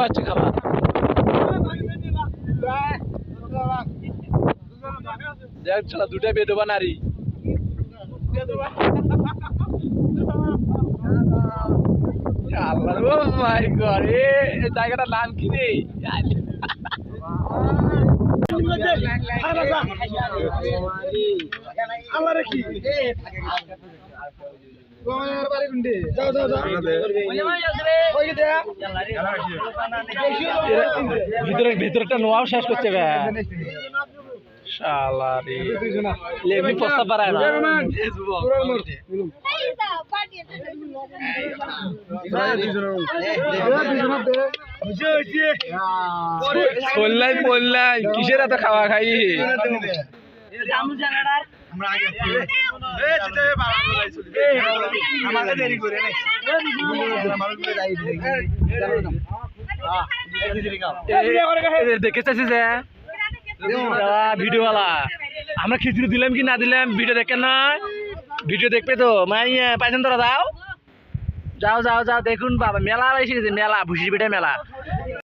হচ্ছে খাবার দেখ চলা দুটাই বেদবা নারী আল্লাহ ও মাই গড এ জায়গাটার নাম কি রে আল্লাহ রে কি ভিতরটা নোয়াও শেষ করছে এমনি প্রস্তাব পারায় না বললাই কিসের এত খাওয়া খাই দেখে চাইছি যে ভিডিওওয়ালা আমরা খিচুড়ি দিলাম কি না দিলাম ভিডিও দেখেন না ভিডিও দেখবে তো মাইয়া পাইছেন তোরা যাও যাও যাও যাও দেখুন বাবা মেলা এসে গেছে মেলা ভুসি পিঠা মেলা